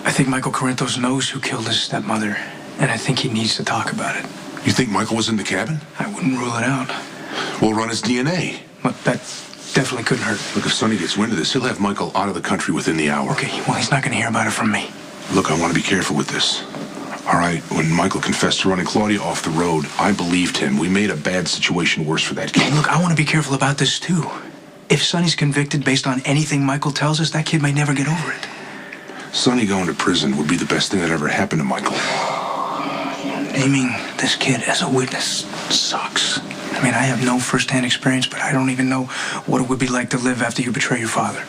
I think Michael Corinthos knows who killed his stepmother, and I think he needs to talk about it. You think Michael was in the cabin? I wouldn't rule it out. We'll run his DNA. Look, that definitely couldn't hurt. Look, if Sonny gets wind of this, he'll have Michael out of the country within the hour. Okay, well, he's not going to hear about it from me. Look, I want to be careful with this. All right, when Michael confessed to running Claudia off the road, I believed him. We made a bad situation worse for that kid. Hey, look, I want to be careful about this, too. If Sonny's convicted based on anything Michael tells us, that kid may never get over it. Sonny going to prison would be the best thing that ever happened to Michael. Naming this kid as a witness sucks. I mean, I have no first-hand experience, but I don't even know what it would be like to live after you betray your father.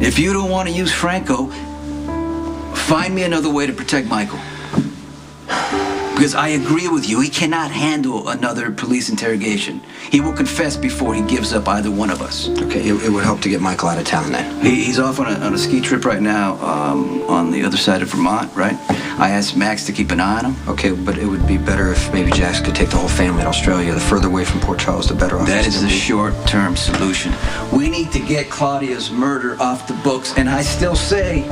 If you don't want to use Franco, find me another way to protect Michael. Because I agree with you, he cannot handle another police interrogation. He will confess before he gives up either one of us. Okay, it would help to get Michael out of town then. He's off on a ski trip right now on the other side of Vermont, right? I asked Max to keep an eye on him. Okay, but it would be better if maybe Jax could take the whole family to Australia. The further away from Port Charles, the better off. That is the short-term solution. We need to get Claudia's murder off the books, and I still say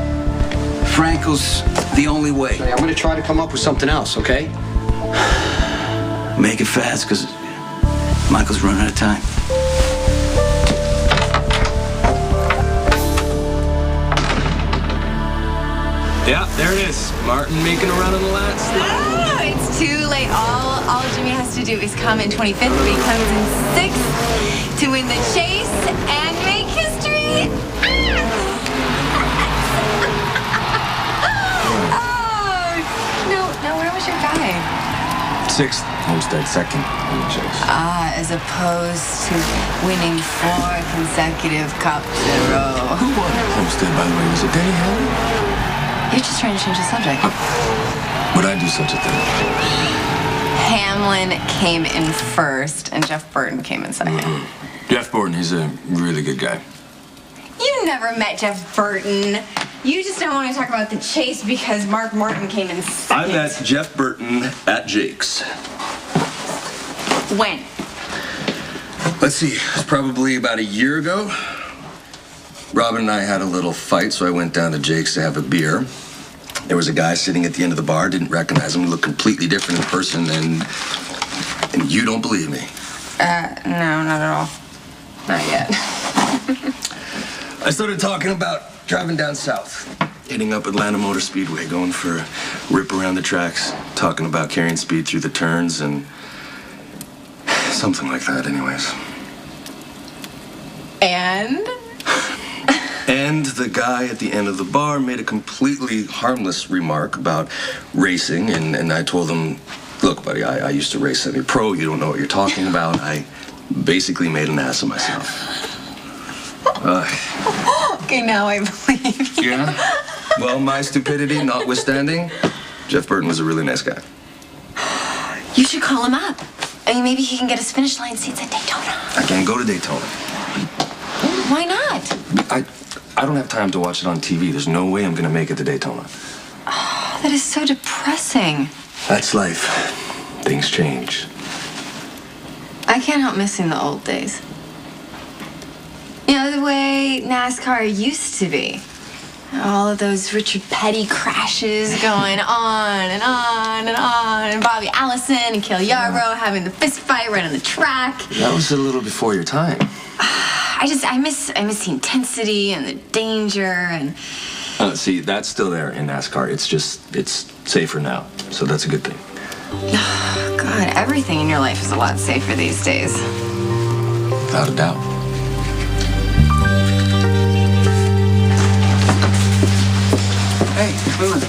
Franco's the only way. Hey, I'm going to try to come up with something else, okay? Make it fast, because Michael's running out of time. Yeah, there it is. Martin making a run on the last. Oh, it's too late. All Jimmy has to do is come in 25th, but he comes in 6th to win the chase and make history. Oh, no, where was your guy? 6th, Homestead, 2nd in the chase. As opposed to winning 4 consecutive cups in a row. Who won Homestead, by the way? Was it Danny Hamlin? You're just trying to change the subject. Would I do such a thing? Hamlin came in 1st, and Jeff Burton came in 2nd. Jeff Burton, he's a really good guy. You never met Jeff Burton. You just don't want to talk about the chase because Mark Martin came in 2nd. I met Jeff Burton at Jake's. When? Let's see, it was probably about a year ago. Robin and I had a little fight, so I went down to Jake's to have a beer. There was a guy sitting at the end of the bar, didn't recognize him, he looked completely different in person, and you don't believe me. No, not at all. Not yet. I started talking about driving down south, hitting up Atlanta Motor Speedway, going for a rip around the tracks, talking about carrying speed through the turns, and something like that, anyways. And? And the guy at the end of the bar made a completely harmless remark about racing, and I told him, look, buddy, I used to race semi-pro, you don't know what you're talking about. I basically made an ass of myself. Okay, now I believe you. Yeah? Well, my stupidity notwithstanding, Jeff Burton was a really nice guy. You should call him up. I mean, maybe he can get us finish line seats at Daytona. I can't go to Daytona. Why not? I don't have time to watch it on TV. There's no way I'm gonna make it to Daytona. Oh, that is so depressing. That's life. Things change. I can't help missing the old days. You know, the way NASCAR used to be. All of those Richard Petty crashes going on and on and on. And Bobby Allison and Cale Yarborough having the fist fight right on the track. That was a little before your time. I miss the intensity and the danger and... See, that's still there in NASCAR. It's safer now. So that's a good thing. God, everything in your life is a lot safer these days. Without a doubt. Hey, Lulu.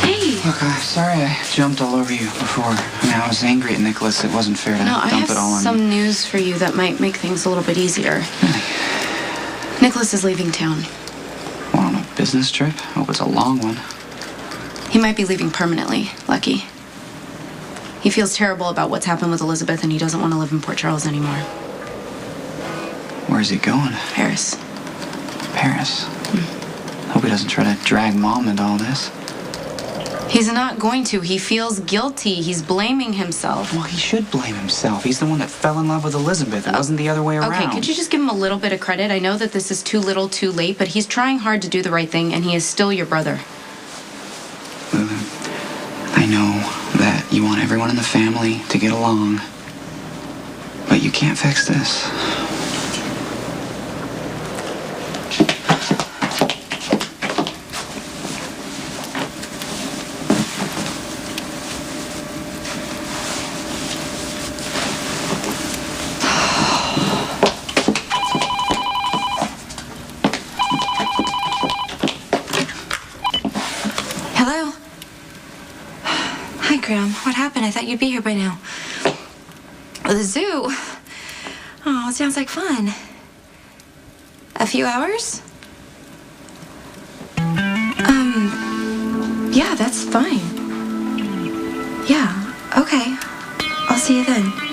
Hey. Look, sorry I jumped all over you before. I mean, I was angry at Nicholas. It wasn't fair to dump it all on some news for you that might make things a little bit easier. Really? Nicholas is leaving town. Well, on a business trip? Hope it's a long one. He might be leaving permanently, Lucky. He feels terrible about what's happened with Elizabeth, and he doesn't want to live in Port Charles anymore. Where's he going? Paris. Paris? Hope he doesn't try to drag Mom into all this. He's not going to. He feels guilty. He's blaming himself. Well, he should blame himself. He's the one that fell in love with Elizabeth. It wasn't the other way around. Okay, could you just give him a little bit of credit? I know that this is too little, too late, but he's trying hard to do the right thing, and he is still your brother. I know that you want everyone in the family to get along, but you can't fix this. Hello? Hi, Graham. What happened? I thought you'd be here by now. The zoo? Oh, it sounds like fun. A few hours? Yeah, that's fine. Yeah, okay. I'll see you then.